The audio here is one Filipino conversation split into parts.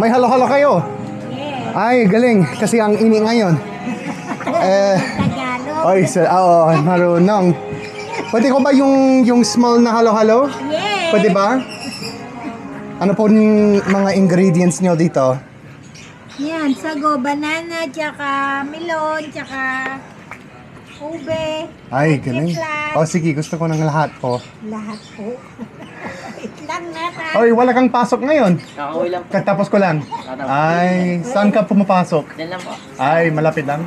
May halo-halo kayo? Yes. Ay, galing. Kasi ang ini ngayon. Tagalog. Ay, marunong. Pwede ko ba yung small na halo-halo? Yes. Pwede ba? Ano po yung mga ingredients nyo dito? Yan, sago, banana, tsaka melon, tsaka ube. Ay, galing. Flan. O sige, gusto ko ng lahat po. Lahat po. Wait lang nata. Oy, wala kang pasok ngayon. Kakauwi lang po. Katapos ko lang. Ay, saan ka pumapasok? Diyan lang po. Ay, malapit lang.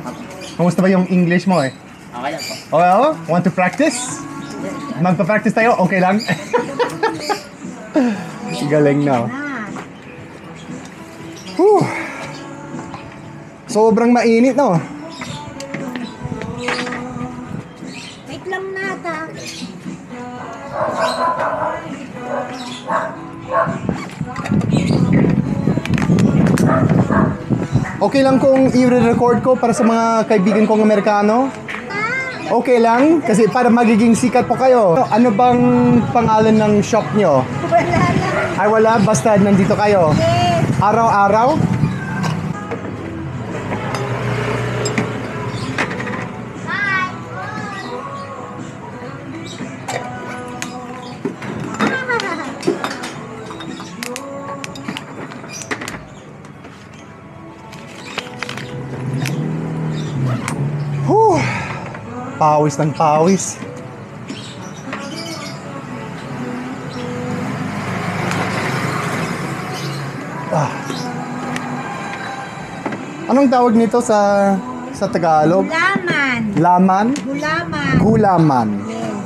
Kumusta ba yung English mo eh? Okay lang po. Oh, want to practice? Magpa-practice tayo? Okay lang? Galing na. Whew. Sobrang mainit, no? Wait lang nata. Okay lang kung i-record ko para sa mga kaibigan kong Amerikano? Okay lang? Kasi para magiging sikat po kayo. Ano bang pangalan ng shop nyo? Wala lang. Ay wala, basta nandito kayo. Yes. Araw-araw? Whew. Pawis ng pawis. Anong tawag nito sa Tagalog? Gulaman. Laman? Gulaman. Gulaman. Yes.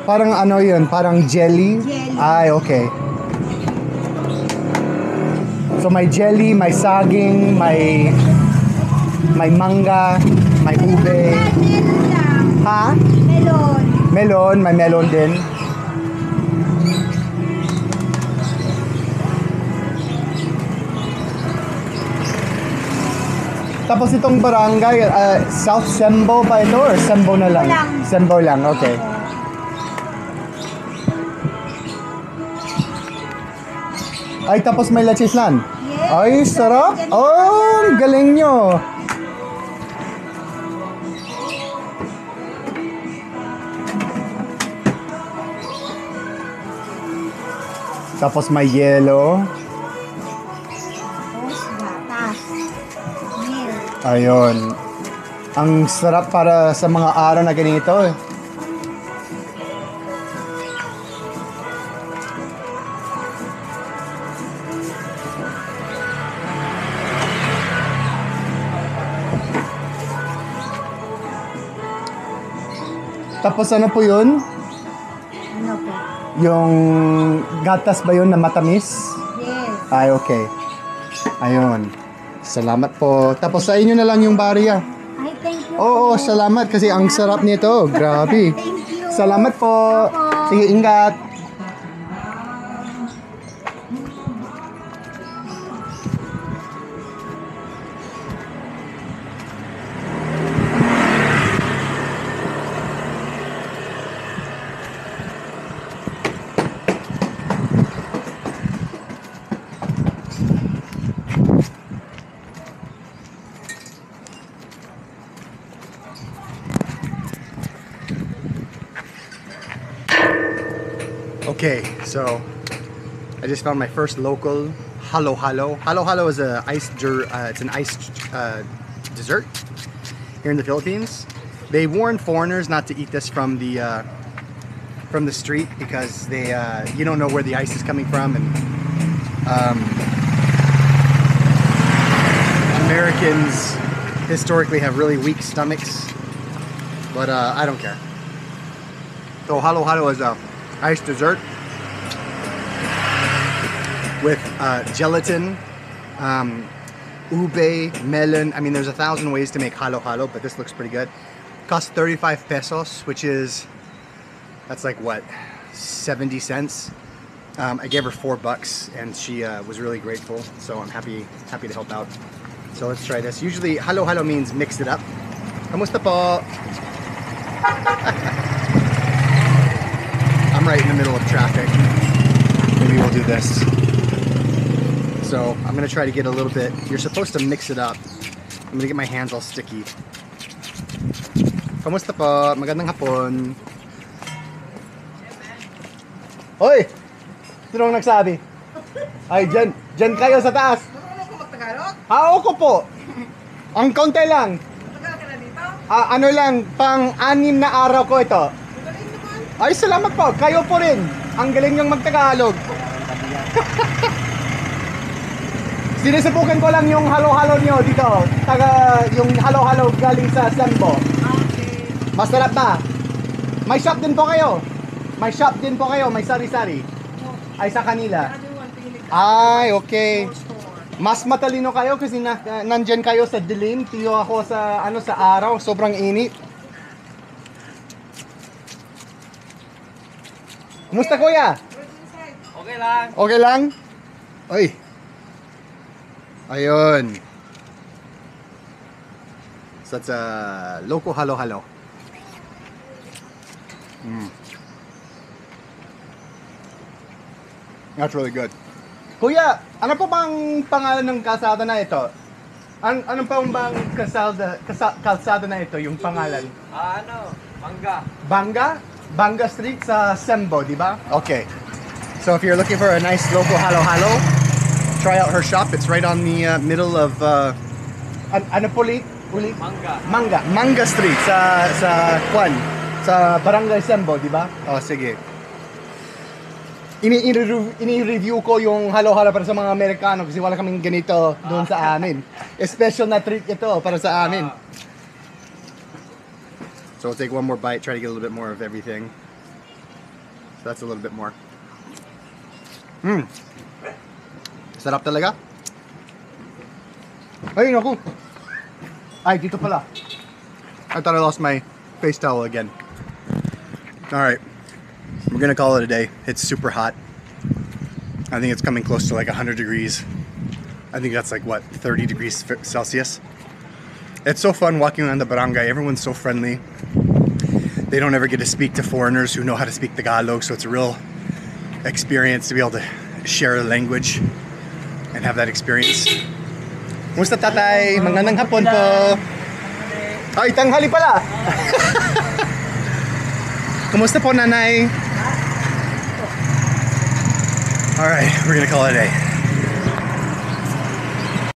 Parang ano yun? Parang jelly? Jelly. Ay, okay. So may jelly, may saging, may mangga, may ube. Melon lang. Ha? Melon. Melon, may melon din. Tapos itong barangay, South Sembo ba ito or Sembo na lang? Sembo lang, okay. Ay, tapos may lachislan. Yes. Ay, sarap. Oh, ang galing nyo. Tapos may yelo. Tapos gatas. Milk. Ayun. Ang sarap para sa mga araw na ganito eh. Tapos ano po yun? Ano po? Yung gatas ba yun na matamis? Yes. Ay, okay. Ayun. Salamat po. Tapos sa inyo na lang yung barya. Ay, thank you. Oo, salamat kasi ang sarap nito. Grabe. Thank you. Salamat po. Sige, ingat. Okay, so I just found my first local halo halo. Halo halo is a it's an iced dessert here in the Philippines. They warn foreigners not to eat this from the street because they you don't know where the ice is coming from, and Americans historically have really weak stomachs, but I don't care. So halo halo is a iced dessert with gelatin, ube, melon. I mean, there's 1,000 ways to make halo halo, but this looks pretty good. Costs 35 pesos, which is, that's like what, 70 cents. I gave her $4 and she was really grateful, so I'm happy to help out. So let's try this. Usually halo halo means mix it up. Kamusta po? I'm right in the middle of traffic. Maybe we'll do this. So I'm gonna try to get a little bit. You're supposed to mix it up. I'm gonna get my hands all sticky. Kamusta po? Magandang hapon. Hoy! Sinong nagsabi? Ay, dyan kayo sa taas. Marunong ko magtagalog? Ako po. Ang konti lang. Matagal ka na dito? Ano lang, pang-anim na araw ko ito. Magaling naman. Ay, salamat po. Kayo po rin. Ang galing niyong magtagalog. Sinisubukan ko lang yung halo-halo niyo dito. Yung halo-halo galing sa Sembo. Okay. Masarap ba? May shop din po kayo. May shop din po kayo. May sari-sari. Ay, sa kanila. Ay, okay. Mas matalino kayo kasi nandyan kayo sa dilim. Tiyo ako sa sa araw. Sobrang init. Kumusta kuya? Okay lang. Okay lang? Oy. Ayun. So that's a loco halo-halo. That's really good. Kuya, ano po bang pangalan ng kalsada na ito? Ano pa bang kalsada na ito, yung pangalan? Mangga. Banga? Banga Street sa Sembo, di ba? Okay. So if you're looking for a nice local halo-halo, try out her shop. It's right on the middle of ano po ulit? Manga Street sa Juan, sa Barangay Sembo, di ba? Oh, sige. Ini-review ko yung halo-halo para sa mga Amerikano kasi wala kaming ganito doon sa amin. Special na treat ito para sa amin. So we'll take one more bite, try to get a little bit more of everything. So that's a little bit more. Sarap talaga. Ay, naku. Ay, dito pala. I thought I lost my face towel again. Alright. We're gonna call it a day. It's super hot. I think it's coming close to like 100 degrees. I think that's like what, 30 degrees Celsius. It's so fun walking around the barangay. Everyone's so friendly. They don't ever get to speak to foreigners who know how to speak Tagalog, so it's a real experience to be able to share a language and have that experience. Kumusta tatay? Magandang hapon po. Ay, tanghali pala. Kumusta po nanay? Alright, we're gonna call it a day.